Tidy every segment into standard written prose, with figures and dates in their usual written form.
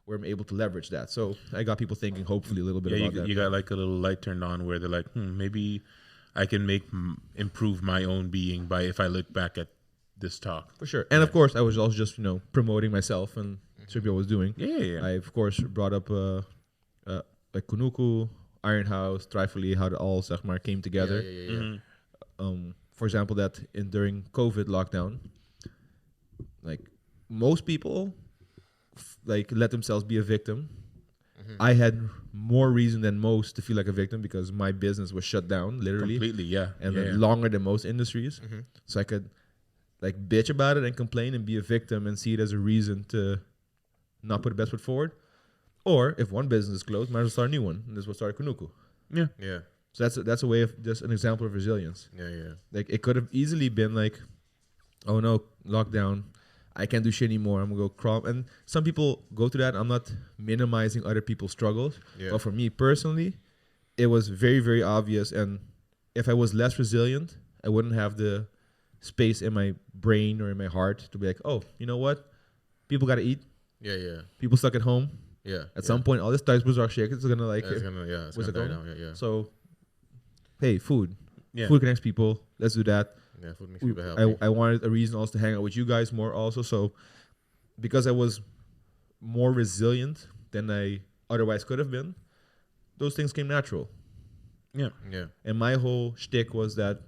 where I'm able to leverage that. So I got people thinking, hopefully, a little bit about that. You got like a little light turned on where they're like, maybe I can improve my own being by if I look back at this talk. For sure. And of course, I was also just, promoting myself and what I was doing. Yeah. I, of course, brought up like Kunuku, Iron House, Trifoli, how it all, zeg maar, came together. For example, that during COVID lockdown, like most people let themselves be a victim. I had more reason than most to feel like a victim because my business was shut down, literally. Completely, yeah. And longer than most industries. So I could bitch about it and complain and be a victim and see it as a reason to not put the best foot forward. Or if one business is closed, might as well start a new one. And this is what started Kunuku. Yeah. So that's a way of just an example of resilience. Yeah. Like it could have easily been like, oh no, lockdown, I can't do shit anymore. I'm gonna go crawl. And some people go through that. I'm not minimizing other people's struggles. Yeah. But for me personally, it was very, very obvious. And if I was less resilient, I wouldn't have the space in my brain or in my heart to be like, oh, you know what? People gotta eat. Yeah. People stuck at home. Yeah. At some point, all this Thuisbezorgd shit is gonna it's gonna die down. Yeah. So, hey, food. Yeah. Food connects people. Let's do that. Yeah, food makes people happy. I wanted a reason also to hang out with you guys more also. So, because I was more resilient than I otherwise could have been, those things came natural. Yeah. And my whole shtick was that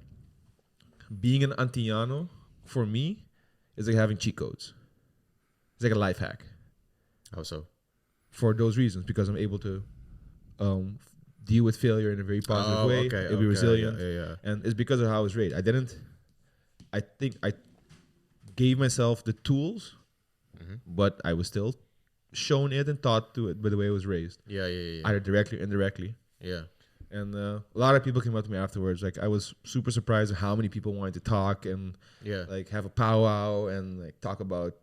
being an Antiano, for me, is like having cheat codes. It's like a life hack. How so? For those reasons, because I'm able to deal with failure in a very positive way. It'll be resilient. Yeah. And it's because of how I was raised. I think I gave myself the tools, but I was still shown it and taught to it by the way I was raised. Yeah. Either directly or indirectly. Yeah. And a lot of people came up to me afterwards. Like I was super surprised at how many people wanted to talk and like have a powwow and like talk about,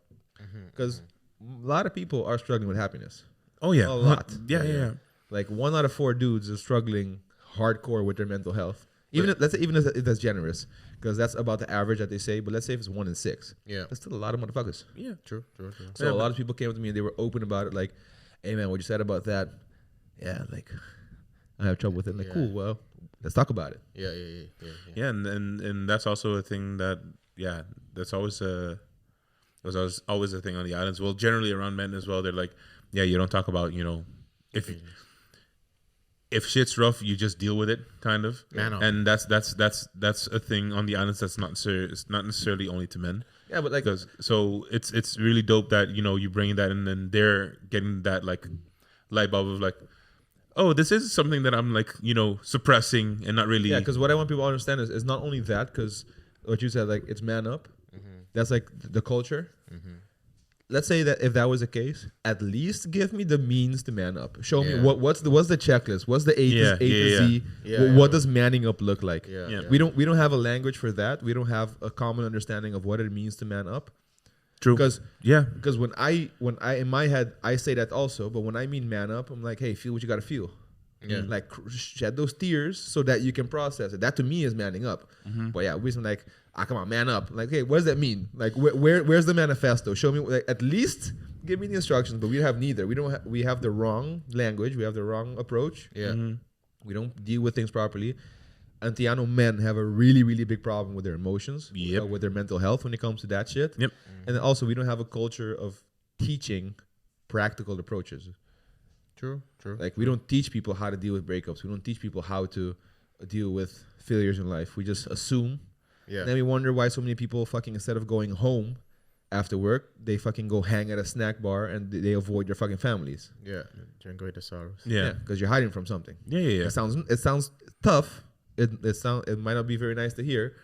because a lot of people are struggling with happiness. Oh yeah, a lot. Yeah. Like 1 out of 4 dudes is struggling hardcore with their mental health. Even if that's generous, because that's about the average that they say. But let's say if it's 1 in 6, that's still a lot of motherfuckers. Yeah, true. So a lot of people came up to me and they were open about it. Like, hey man, what you said about that? Yeah, like I have trouble with it. Like, cool. Well, let's talk about it. Yeah. And that's also a thing that that's always always a thing on the islands. Well, generally around men as well. They're like, you don't talk about if shit's rough, you just deal with it, kind of. And that's a thing on the islands that's not necessarily only to men. Yeah, but like, so it's really dope that you bring that in and they're getting that like light bulb of like, oh, this is something that I'm like suppressing and not really. Yeah, because what I want people to understand is not only that, because what you said, like it's man up. That's like the culture. Let's say that if that was the case, at least give me the means to man up. Show me what's the checklist. What's the A to Z? What does manning up look like? We don't have a language for that. We don't have a common understanding of what it means to man up. True. Because when I in my head I say that also, but when I mean man up, I'm like, hey, feel what you gotta feel. Like shed those tears so that you can process it. That to me is manning up. But yeah, we're like, come on, man up. Like, hey, what does that mean? Like, where's the manifesto? Show me. Like, at least give me the instructions. But we have neither. We have the wrong language. We have the wrong approach. We don't deal with things properly. Antiano men have a really, really big problem with their emotions, with their mental health when it comes to that shit. And then also, we don't have a culture of teaching practical approaches. True. Like, we don't teach people how to deal with breakups. We don't teach people how to deal with failures in life. We just assume. And then we wonder why so many people fucking, instead of going home after work, they fucking go hang at a snack bar and they avoid their fucking families. Drink away the sorrows. Because you're hiding from something. It sounds tough. It might not be very nice to hear,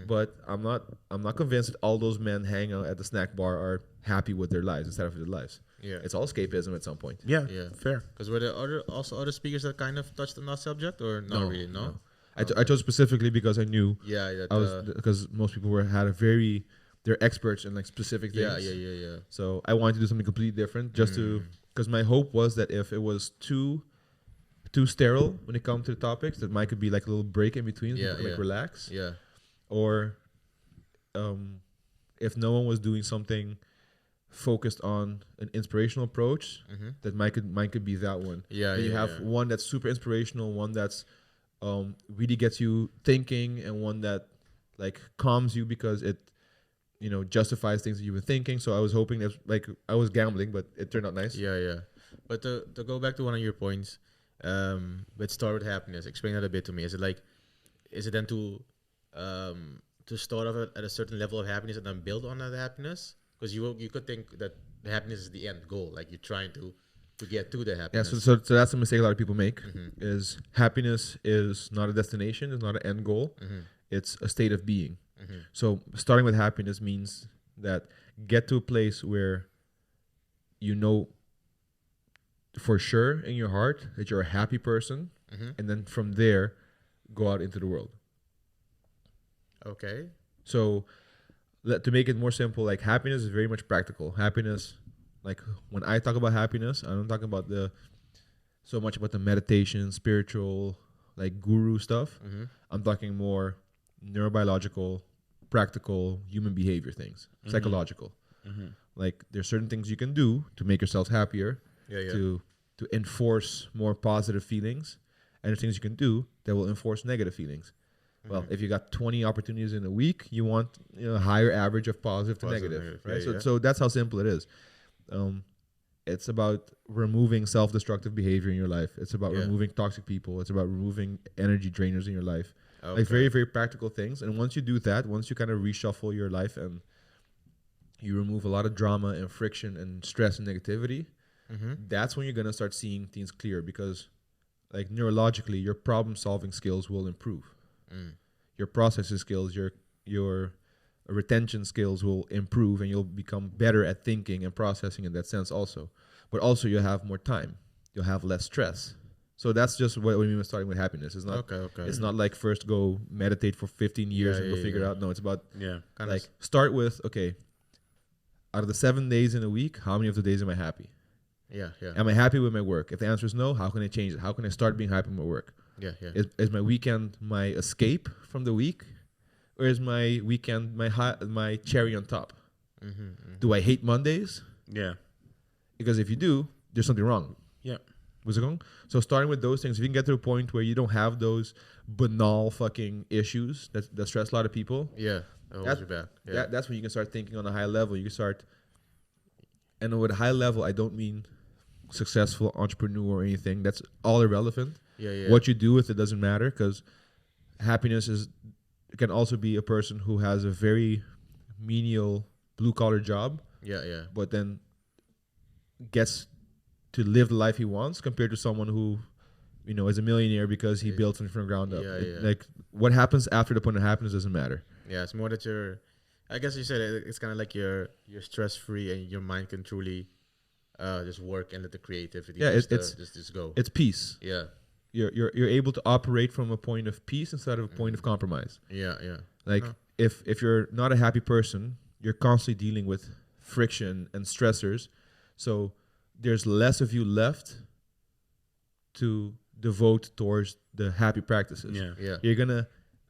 but I'm not convinced that all those men hanging out at the snack bar are happy with their lives instead of their lives. It's all escapism at some point. Fair. Because were there other speakers that kind of touched on that subject, or not really? No. I chose specifically because I knew. Because most people they're experts in like specific things. Yeah. So I wanted to do something completely different, because my hope was that if it was too sterile when it comes to the topics, that might could be like a little break in between, relax. Or if no one was doing something focused on an inspirational approach, that mine could be that one. Yeah, And you have one that's super inspirational, one that's really gets you thinking, and one that like calms you because it justifies things that you've been thinking. So I was hoping that, like, I was gambling, but it turned out nice. Yeah. But to go back to one of your points, let's start with happiness. Explain that a bit to me. Is it then to start off at a certain level of happiness and then build on that happiness? Because you could think that the happiness is the end goal, like you're trying to get to the happiness. Yeah, so that's a mistake a lot of people make. Is happiness is not a destination, it's not an end goal. It's a state of being. So starting with happiness means that get to a place where you know for sure in your heart that you're a happy person, and then from there go out into the world. Okay. So to make it more simple, like, happiness is very much practical. Happiness, like, when I talk about happiness, I don't talk about so much about the meditation, spiritual, like, guru stuff. I'm talking more neurobiological, practical, human behavior things, psychological. Like, there's certain things you can do to make yourself happier, to enforce more positive feelings, and there's things you can do that will enforce negative feelings. Well, if you got 20 opportunities in a week, you want a higher average of positive to negative, right? So that's how simple it is. It's about removing self-destructive behavior in your life. It's about removing toxic people. It's about removing energy drainers in your life. Like, very, very practical things. And once you do that, once you kind of reshuffle your life and you remove a lot of drama and friction and stress and negativity, that's when you're going to start seeing things clear, because, like, neurologically, your problem-solving skills will improve. Your processing skills, your retention skills will improve, and you'll become better at thinking and processing in that sense also. But also you'll have more time. You'll have less stress. So that's just what we mean by starting with happiness. It's not It's not like first go meditate for 15 years and go figure it out. No, it's about start with, okay, out of the 7 days in a week, how many of the days am I happy? Am I happy with my work? If the answer is no, how can I change it? How can I start being happy with my work? Is my weekend my escape from the week, or is my weekend my cherry on top? Do I hate Mondays? Because if you do, there's something wrong. What's it going? So starting with those things, if you can get to a point where you don't have those banal fucking issues that stress a lot of people, that's when you can start thinking on a high level. You can start, and with a high level, I don't mean successful entrepreneur or anything. That's all irrelevant. What you do with it doesn't matter, because happiness can also be a person who has a very menial blue collar job. But then gets to live the life he wants, compared to someone who, is a millionaire because he built something from the ground up. Like, what happens after the point of happiness doesn't matter. It's more that I guess you said it's kind of like you're stress free and your mind can truly just work and let the creativity just go. It's peace. You're able to operate from a point of peace instead of a point of compromise. Like, if you're not a happy person, you're constantly dealing with friction and stressors, so there's less of you left to devote towards the happy practices. You're gonna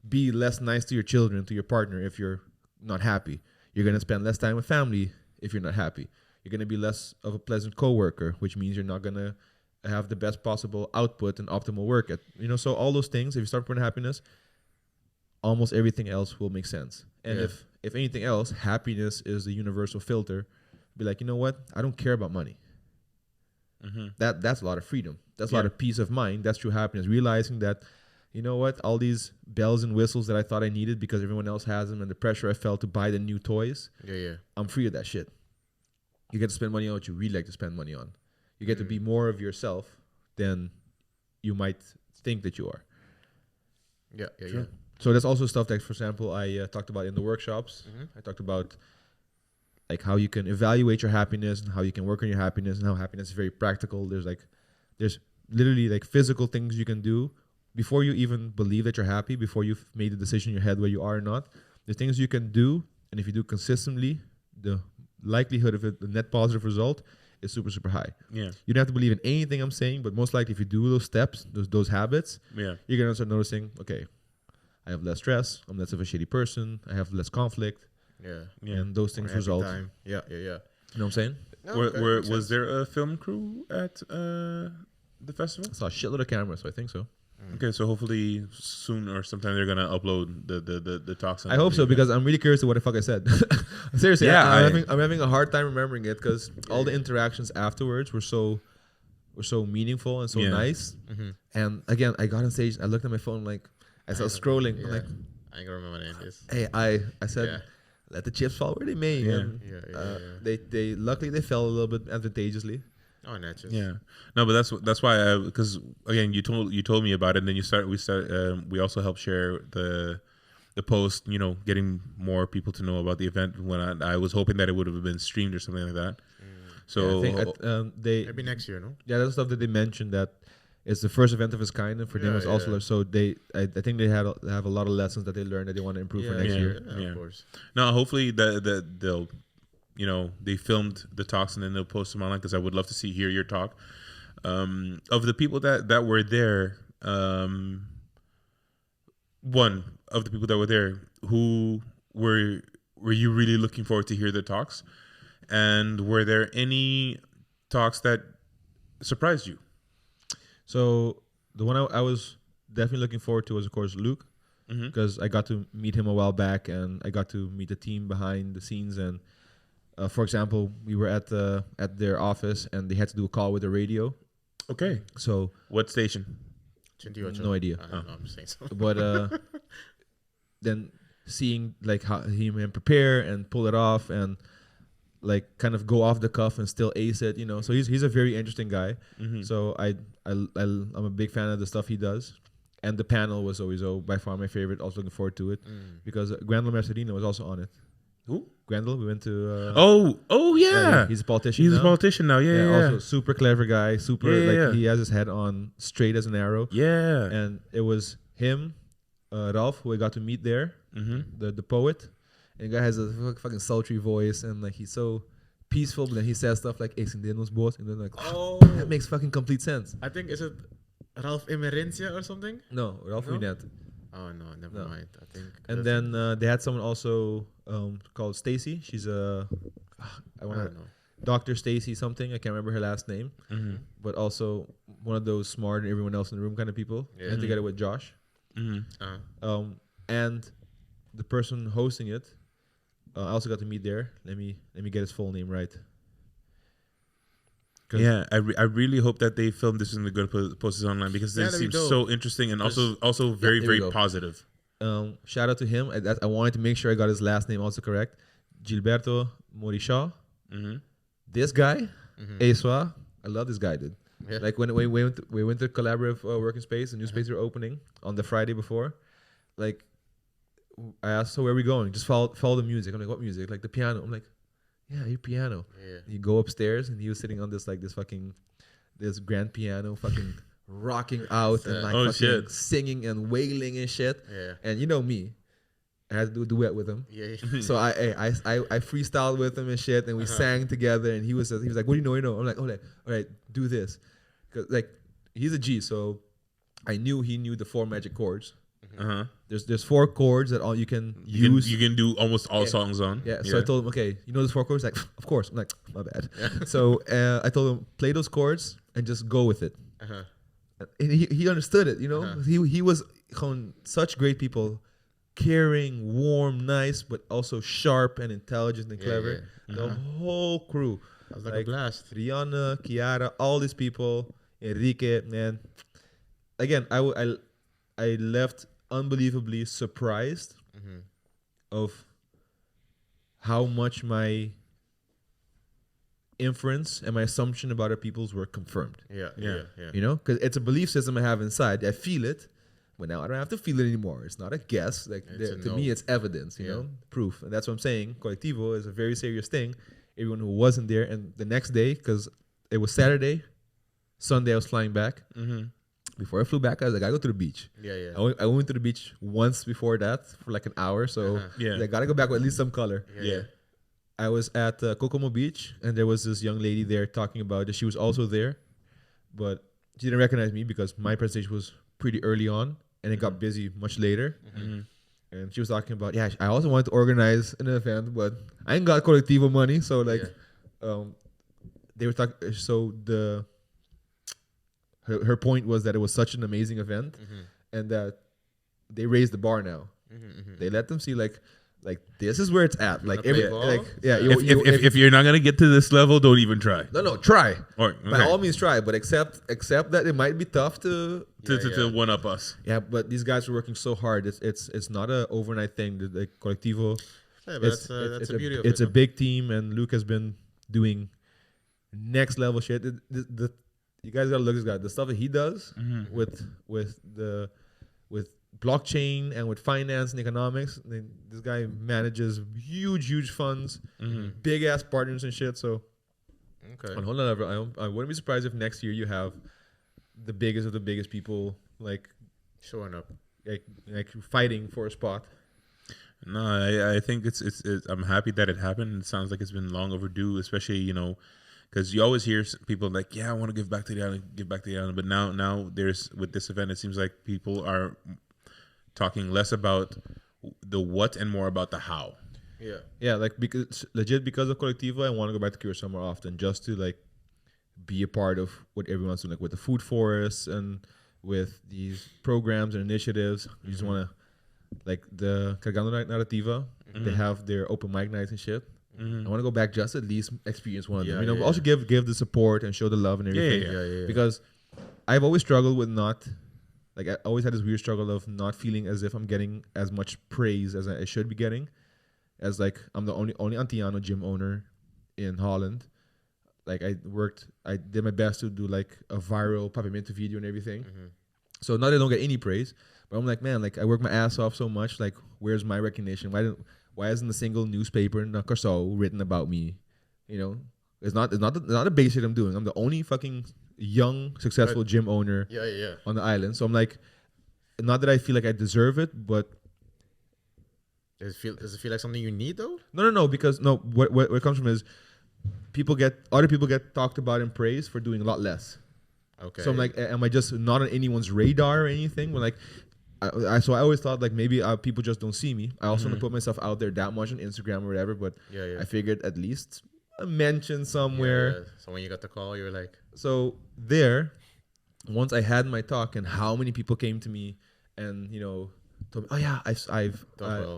be less nice to your children, to your partner, if you're not happy. You're gonna spend less time with family if you're not happy. You're gonna be less of a pleasant coworker, which means you're not gonna have the best possible output and optimal work so all those things, if you start putting happiness, almost everything else will make sense. And if anything else, happiness is the universal filter. Be like, you know what, I don't care about money. That's a lot of freedom. That's a lot of peace of mind. That's true happiness. Realizing that, you know what, all these bells and whistles that I thought I needed because everyone else has them, and the pressure I felt to buy the new toys, I'm free of that shit. You get to spend money on what you really like to spend money on. You get to be more of yourself than you might think that you are. Sure. So that's also stuff that, for example, I talked about in the workshops. I talked about, like, how you can evaluate your happiness and how you can work on your happiness, and how happiness is very practical. There's literally, like, physical things you can do before you even believe that you're happy, before you've made the decision in your head where you are or not. There's things you can do, and if you do consistently, the likelihood of it, the net positive result, is super, super high. You don't have to believe in anything I'm saying, but most likely if you do those steps, those habits, you're going to start noticing, okay, I have less stress, I'm less of a shitty person, I have less conflict. And those things result. You know what I'm saying? No, Was there a film crew at the festival? I saw a shitload of cameras, so I think so. Okay, so hopefully soon or sometime they're gonna upload the talks. I hope so because I'm really curious to what the fuck I said. Seriously, Yeah, I'm having a hard time remembering it because all the interactions afterwards were so meaningful and so nice. And again, I got on stage, I looked at my phone, like I started scrolling. I'm like, I ain't gonna remember my name. hey, I said, let the chips fall where they may. And they luckily they fell a little bit advantageously. Oh, natural. Yeah, no, but that's why because again you told me about it, and then we also helped share the post, getting more people to know about the event. When I was hoping that it would have been streamed or something like that. So I think maybe next year, no? Yeah, that's stuff that they mentioned that it's the first event of its kind, and for them it's also so I think they have a lot of lessons that they learned that they want to improve for next year. Yeah, of course. No, hopefully they'll. They filmed the talks and then they'll post them online because I would love to hear your talk. Of the people that were there, one of the people that were there, who were you really looking forward to hear the talks? And were there any talks that surprised you? So the one I was definitely looking forward to was, of course, Luke, because I got to meet him a while back and I got to meet the team behind the scenes. And for example, we were at their office and they had to do a call with the radio. Okay. So what station? No idea. I'm saying so. But then seeing like how he man prepare and pull it off and like kind of go off the cuff and still ace it, So he's a very interesting guy. So I'm a big fan of the stuff he does. And the panel was always by far my favorite. Also looking forward to it because Grandel Mercedino was also on it. Who? Grandel. We went to. Oh yeah. He's a politician. He's a politician now. Yeah. Also super clever guy. He has his head on straight as an arrow. Yeah. And it was him, Ralph, who I got to meet there, the poet. And the guy has a fucking sultry voice and like he's so peaceful, but then he says stuff like "Extendernos boss," and then like, that makes fucking complete sense. I think is it Ralph Emerencia or something? No, Ralph Winet. Oh no, never mind. I think. And then they had someone also called Stacy. She's Dr. Stacy something. I can't remember her last name, but also one of those smart and everyone else in the room kind of people. And together with Josh, and the person hosting it. I also got to meet there. Let me get his full name right. Yeah, I really hope that they film this and they're going to post it online because it seems so interesting and also very positive. Shout out to him. I wanted to make sure I got his last name also correct. Gilberto Morishaw. This guy, Eswa, I love this guy, dude. Yeah. Like when we went to collaborative working space, a new space we were opening on the Friday before. Like I asked, so where are we going? Just follow the music. I'm like, what music? Like the piano. I'm like, yeah, your piano. Yeah. You go upstairs and he was sitting on this grand piano, fucking rocking out and like singing and wailing and shit. Yeah. And you know me, I had to do a duet with him. Yeah. So I freestyled with him and shit, and we sang together. And he was like, what do you know? I'm like, all right, do this, cause like he's a G, so I knew he knew the 4 magic chords. There's 4 chords that all you can use. You can do almost all songs on. Yeah. So I told him, okay, you know those 4 chords? Like, of course. I'm like, my bad. So I told him, play those chords and just go with it. And he understood it. He was such great people, caring, warm, nice, but also sharp and intelligent and clever. The whole crew. That was like a blast. Rihanna, Kiara, all these people, Enrique, man. Again, I left unbelievably surprised of how much my inference and my assumption about other people's were confirmed. Yeah. Because it's a belief system I have inside. I feel it, but now I don't have to feel it anymore. It's not a guess. Like to me, it's evidence. Proof, and that's what I'm saying. Kolektivo is a very serious thing. Everyone who wasn't there, and the next day, because it was Saturday, Sunday I was flying back. Before I flew back, I was like, I go to the beach. Yeah. I went to the beach once before that for like an hour. So I got to go back with at least some color. Yeah. I was at Kokomo Beach, and there was this young lady there talking about it. She was also there, but she didn't recognize me because my presentation was pretty early on, and it got busy much later. And she was talking about, I also wanted to organize an event, but I ain't got Kolektivo money. So like, they were talking. So her point was that it was such an amazing event, and that they raised the bar now. They let them see like this is where it's at. Like if you're not gonna get to this level, don't even try. No, try. Or by all means try, but accept that it might be tough to one up us. Yeah, but these guys are working so hard. It's not a overnight thing. The Kolektivo. Yeah, but that's the beauty of it. It's a big team, and Luke has been doing next level shit. You guys gotta look at this guy. The stuff that he does with blockchain and with finance and economics. This guy manages huge funds, big ass partners and shit. So, okay. On a whole lot of, I wouldn't be surprised if next year you have the biggest of the biggest people showing up, like fighting for a spot. No, I think it's I'm happy that it happened. It sounds like it's been long overdue, especially because you always hear people like, yeah, I want to give back to the island, but now there's with this event, it seems like people are talking less about the what and more about the how. Yeah, like because of Kolektivo, I want to go back to Curacao more often just to be a part of what everyone's doing, like with the food forests and with these programs and initiatives. You just want to, like the Cargando Narrativa, they have their open mic nights and shit. I want to go back just at least experience one of them. But also give the support and show the love and everything. Yeah. Because I've always struggled with I always had this weird struggle of not feeling as if I'm getting as much praise as I should be getting. As I'm the only Antiano gym owner in Holland. I did my best to do a viral Papimento video and everything. So now they don't get any praise. But I'm like, man, I work my ass off so much. Where's my recognition? Why isn't a single newspaper in Curacao written about me? It's not a big shit I'm doing. I'm the only fucking young, successful gym owner on the island. So I'm like, not that I feel like I deserve it, but does it feel like something you need though? No, because what it comes from is other people get talked about and praised for doing a lot less. Okay. So I'm like, am I just not on anyone's radar or anything? But so I always thought maybe people just don't see me. I also want to put myself out there that much on Instagram or whatever, but I figured at least a mention somewhere. Yeah. So when you got the call, you were like... So there, once I had my talk and how many people came to me and, told me, oh yeah,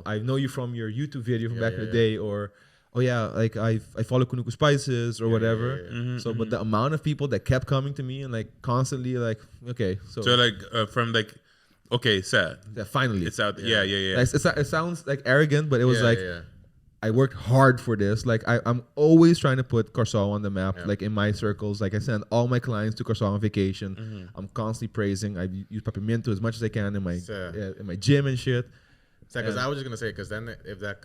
I know you from your YouTube video from back in the day, or oh yeah, I follow Talkin Spices or whatever. So but the amount of people that kept coming to me and constantly okay. So okay, sad. Yeah, finally. It's out there. Yeah. It sounds arrogant, but it was I worked hard for this. I'm always trying to put Curacao on the map, in my circles. I send all my clients to Curacao on vacation. I'm constantly praising. I use Papimento as much as I can in my gym and shit. Because I was just going to say, because then if that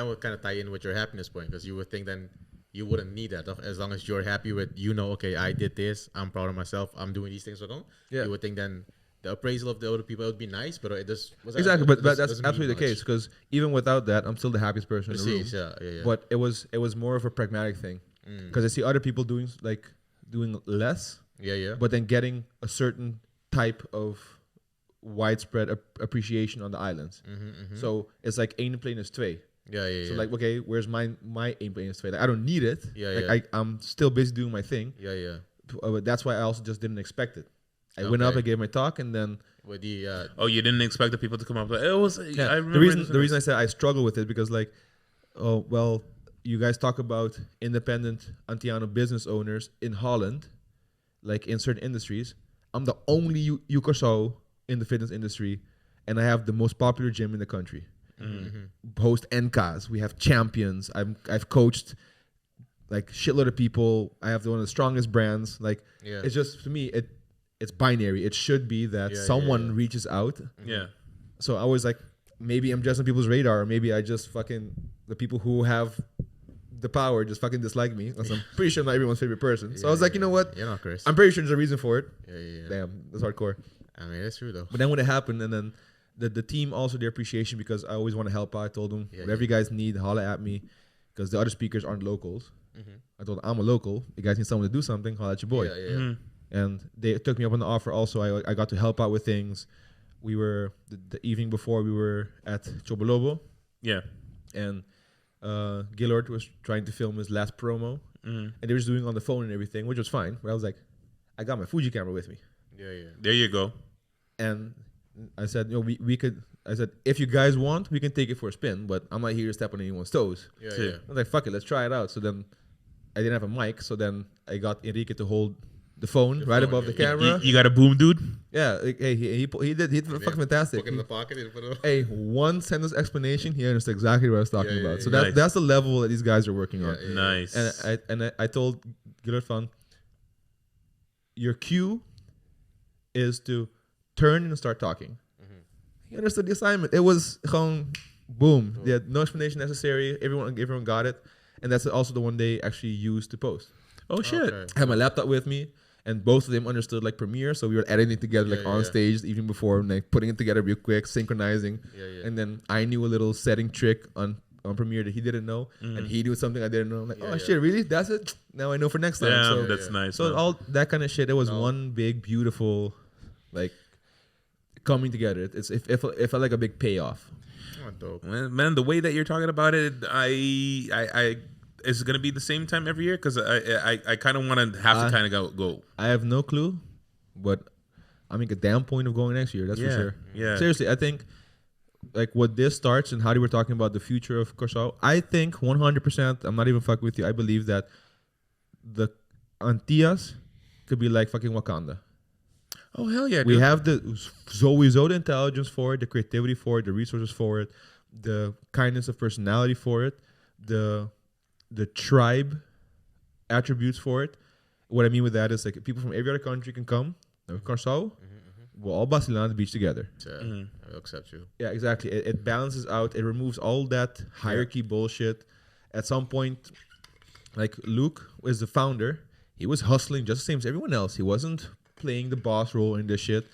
would kind of tie in with your happiness point, because you would think then you wouldn't need that. As long as you're happy with, okay, I did this. I'm proud of myself. I'm doing these things. You would think then the appraisal of the other people would be nice, but it just was exactly. But that's absolutely the case, because even without that, I'm still the happiest person in the room. Yeah. But it was more of a pragmatic thing, because I see other people doing less. But then getting a certain type of widespread appreciation on the islands. So it's like 1 plus 1 is 2. So okay, where's my 1 plus 2? I don't need it. I'm still busy doing my thing. But that's why I also just didn't expect it. I went up, I gave my talk, and then with the you didn't expect the people to come up. It was I the reason I said I struggle with it, because you guys talk about independent Antiano business owners in Holland, in certain industries. I'm the only Curacao in the fitness industry, and I have the most popular gym in the country. Host NCAs, we have champions. I've coached shitload of people. I have one of the strongest brands. It's just, to me, it's binary. It should be that someone reaches out. So I was like, maybe I'm just on people's radar, or maybe I just the people who have the power just dislike me. I'm pretty sure I'm not everyone's favorite person. So I was like, you know what? You're not Chris. I'm pretty sure there's a reason for it. Damn, that's hardcore. I mean, that's true though. But then when it happened, and then the team also, their appreciation, because I always want to help out. I told them, whatever you guys need, holla at me, because the other speakers aren't locals. I told them, I'm a local. You guys need someone to do something, holla at your boy. And they took me up on the offer also. I got to help out with things. We were, the evening before, we were at Chobolobo. Yeah. And Gillard was trying to film his last promo, and they were just doing it on the phone and everything, which was fine. But I was like, I got my Fuji camera with me. Yeah, yeah. There you go. And I said, we could. I said, if you guys want, we can take it for a spin, but I'm not here to step on anyone's toes. Yeah, Yeah. yeah. I was like, fuck it, let's try it out. So then I didn't have a mic, so then I got Enrique to hold the phone right above the camera. You got a boom, dude? Yeah, like, hey, he did fucking fantastic. Poke it in the pocket and put it. Hey, one sentence explanation, he understood exactly what I was talking about. So Nice. that's the level that these guys are working on. Nice. And I told Gillard Fan, your cue is to turn and start talking. He understood the assignment. It was boom. They had no explanation necessary. Everyone got it, and that's also the one they actually used to post. Oh shit. Okay. I had my laptop with me, and both of them understood like Premiere, so we were editing together on stage even before, like putting it together real quick, synchronizing. And then I knew a little setting trick on Premiere that he didn't know, and he knew something I didn't know. I'm like, shit, really? That's it? Now I know for next time. Yeah, So that's nice. So man. all that kind of shit. It was one big beautiful, like, coming together. It felt like a big payoff. Oh, dope. Man, the way that you're talking about it, I is it gonna be the same time every year? Because I kind of want to have to kind of go. I have no clue, but I make a damn point of going next year. That's for sure. Yeah. Seriously, I think like what this starts and how they were talking about the future of Curacao. I think 100%. I'm not even fucking with you. I believe that the Antillas could be like fucking Wakanda. Oh hell yeah! We dude. have the the intelligence for it, the creativity for it, the resources for it, the kindness of personality for it, the tribe attributes for it. What I mean with that is like people from every other country can come. Curacao, we'll all Barcelona on the beach together. I'll accept you. Yeah, exactly. It balances out. It removes all that hierarchy bullshit. At some point, like Luke was the founder. He was hustling just the same as everyone else. He wasn't playing the boss role in this shit.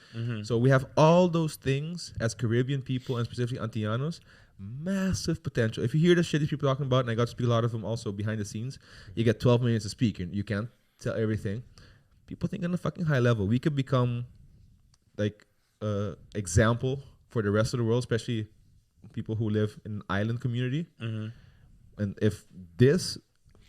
So we have all those things as Caribbean people and specifically Antillanos. Massive potential. If you hear the shit these people talking about, and I got to speak a lot of them also behind the scenes, you get 12 minutes to speak and you can't tell everything. People think on a fucking high level. We could become like example for the rest of the world, especially people who live in an island community. And if this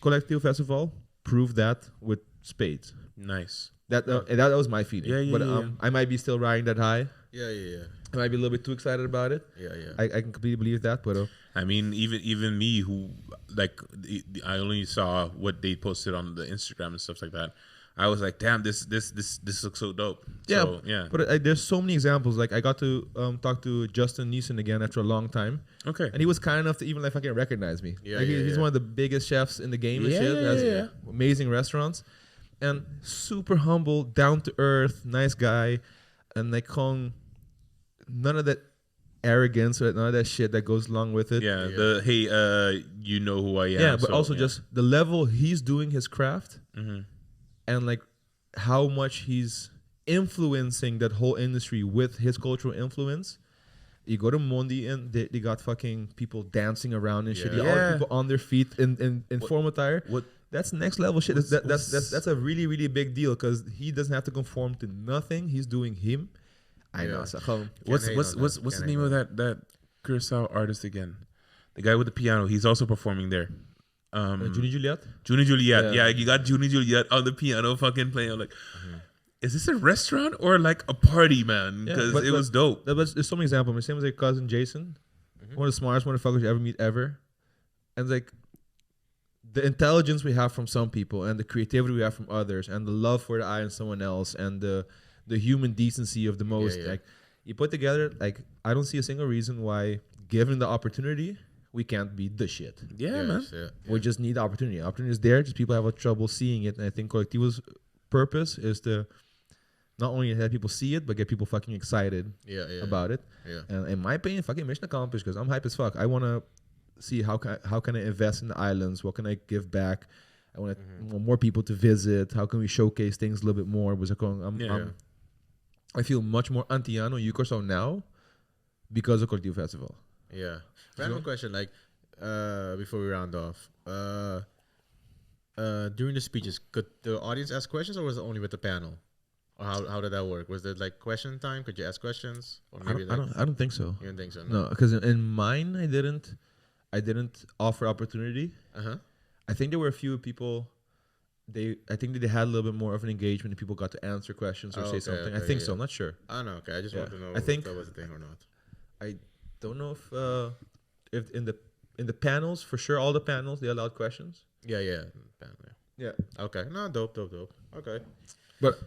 Kolektivo Festival proved that with spades. Nice. That was my feeling. But I might be still riding that high. Yeah. I might be a little bit too excited about it. Yeah. I can completely believe that. But I mean, even me, who like I only saw what they posted on the Instagram and stuff like that. I was like, damn, this looks so dope. Yeah, so, yeah. But there's so many examples. Like I got to talk to Justin Neeson again after a long time. Okay. And he was kind enough to even like fucking recognize me. Yeah, like, he's one of the biggest chefs in the game and shit. Has amazing restaurants. And super humble, down to earth, nice guy. And like none of that arrogance or none of that shit that goes along with it. Yeah. The hey, you know who I am. Yeah, but also just the level he's doing his craft and like how much he's influencing that whole industry with his cultural influence. You go to Mondi and they got fucking people dancing around and shit. You got people on their feet in formal attire. That's next level shit. That's a really, really big deal because he doesn't have to conform to nothing. He's doing him. I know. So, what's the name of that Curacao artist again? The guy with the piano. He's also performing there. Junie Juliet? Junie Juliet. Yeah, you got Junie Juliet on the piano fucking playing. I'm like, is this a restaurant or like a party, man? Because it was dope. There's so many examples. My same as like cousin Jason. One of the smartest motherfuckers you ever meet ever. And like the intelligence we have from some people and the creativity we have from others and the love for the eye and someone else and the human decency of the most. Like you put together, like I don't see a single reason why, given the opportunity, we can't be the shit. Yeah, man. We just need the opportunity. Opportunity is there, just people have trouble seeing it. And I think Kolektivo's purpose is to not only have people see it, but get people fucking excited about it. And in my opinion, fucking mission accomplished because I'm hype as fuck. I want to see how can I invest in the islands? What can I give back? I want more people to visit. How can we showcase things a little bit more? I feel much more Antillano Curacao now because of Kolektivo Festival. Yeah. Random question, like before we round off. During the speeches, could the audience ask questions or was it only with the panel? Or how did that work? Was there like question time? Could you ask questions? Or maybe I don't think so. You don't think so? No, because in mine I didn't. I didn't offer opportunity. Uh-huh. I think there were a few people. I think that they had a little bit more of an engagement, and people got to answer questions or say something. I think so. I'm not sure. I know. Okay, I just want to know I think if that was a thing or not. I don't know if in the panels, for sure, all the panels they allowed questions. Yeah. Yeah. Okay. No, dope. Okay. But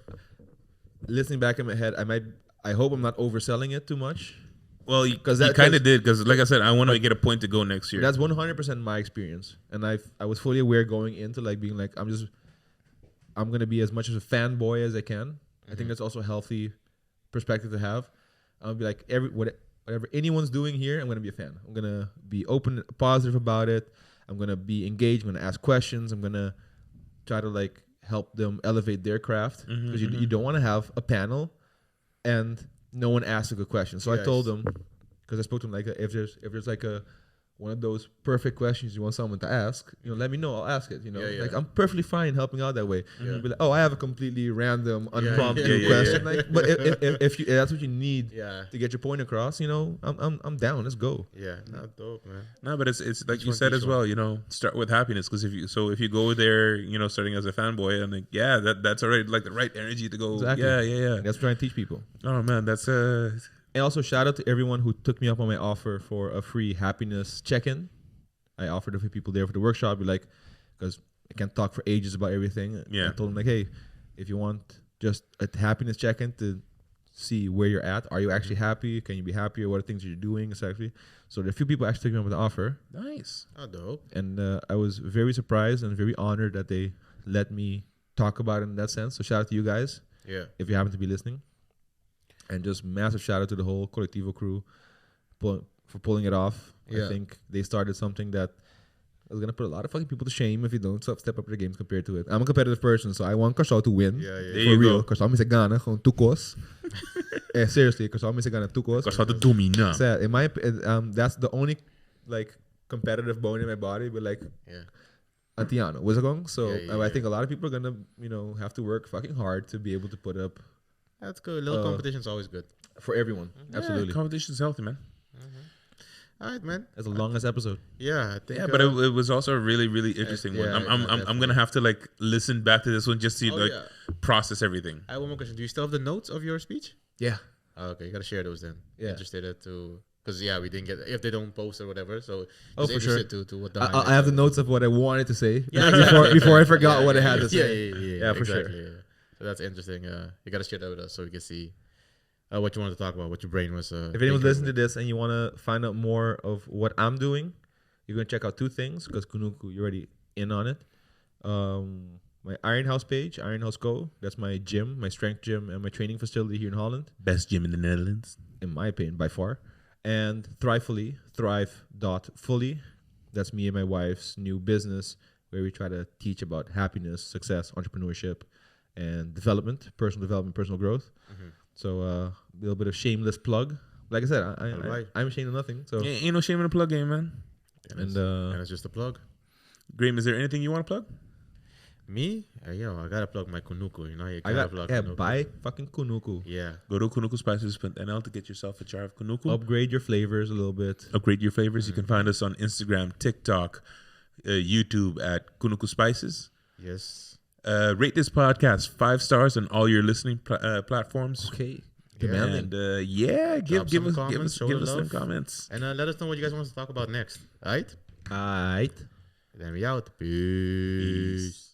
listening back in my head, I hope I'm not overselling it too much. Well, you kind of did, because like I said, I want to get a point to go next year. That's 100% my experience, and I was fully aware going into like being like I'm gonna be as much of a fanboy as I can. I think that's also a healthy perspective to have. I'll be like whatever anyone's doing here, I'm gonna be a fan. I'm gonna be open, positive about it. I'm gonna be engaged. I'm gonna ask questions. I'm gonna try to like help them elevate their craft, because you don't want to have a panel and no one asks a good question. So I told them, because I spoke to them, like if there's like one of those perfect questions you want someone to ask, let me know. I'll ask it. Like I'm perfectly fine helping out that way. Be like, I have a completely random, unprompted question. Like, but if that's what you need to get your point across, I'm down. Let's go. Yeah, not dope, man. No, but it's like you said as well. Start with happiness, because if you go there, starting as a fanboy, and like, that's already like the right energy to go. Exactly. Yeah. That's what I'm trying to teach people. Oh man, that's And also shout out to everyone who took me up on my offer for a free happiness check-in. I offered a few people there for the workshop, because I can't talk for ages about everything. Yeah. I told them like, hey, if you want just a happiness check-in to see where you're at, are you actually happy? Can you be happier? What are things you're doing exactly? So there are a few people actually took me up on the offer. Nice. Oh, dope. And I was very surprised and very honored that they let me talk about it in that sense. So shout out to you guys. Yeah. If you happen to be listening. And just massive shout out to the whole Kolektivo crew for pulling it off. Yeah. I think they started something that is going to put a lot of fucking people to shame if you don't step up their games compared to it. I'm a competitive person, so I want Curacao to win. Yeah. For real. Curacao me se gana, gewoon tukos. Seriously, Curacao me se gana tukos. Curacao to domina. So, in my that's the only like competitive bone in my body, but like Antiano, was it going? So I think a lot of people are going to have to work fucking hard to be able to put up. That's good. A little competition's always good. For everyone. Absolutely. Competition's healthy, man. All right, man. That's the longest episode. Yeah, I think. Yeah, but it was also a really, really interesting one. I'm gonna have to like listen back to this one just to process everything. I have one more question. Do you still have the notes of your speech? Yeah. Oh, okay, you gotta share those then. Yeah. Interested to, because we didn't get, if they don't post or whatever. So for sure. To what I have the notes of what I wanted to say exactly. before I forgot what I had to say. Yeah, for sure. Yeah. So that's interesting. You gotta share that with us so we can see what you wanted to talk about, what your brain was. If anyone's listening to this and you want to find out more of what I'm doing, you're going to check out two things, because Kunuku, you're already in on it. My Iron House page, Iron House Go. That's my gym, my strength gym, and my training facility here in Holland. Best gym in the Netherlands. In my opinion, by far. And Thrivefully, thrive.fully. That's me and my wife's new business, where we try to teach about happiness, success, entrepreneurship, and personal development, personal growth. So a little bit of shameless plug. Like I said, I'm ashamed of nothing. So ain't no shame in the plug game, man. And it's just a plug. Graham, is there anything you want to plug? Me? I gotta plug my Kunuku. Buy fucking Kunuku. Yeah. Go to kunukuspices.nl to get yourself a jar of Kunuku. Upgrade your flavors a little bit. Upgrade your flavors. You can find us on Instagram, TikTok, YouTube at Kunuku Spices. Yes. Rate this podcast 5 stars on all your listening platforms. Okay. And give us some comments. And let us know what you guys want us to talk about next. All right? All right. Then we out. Peace.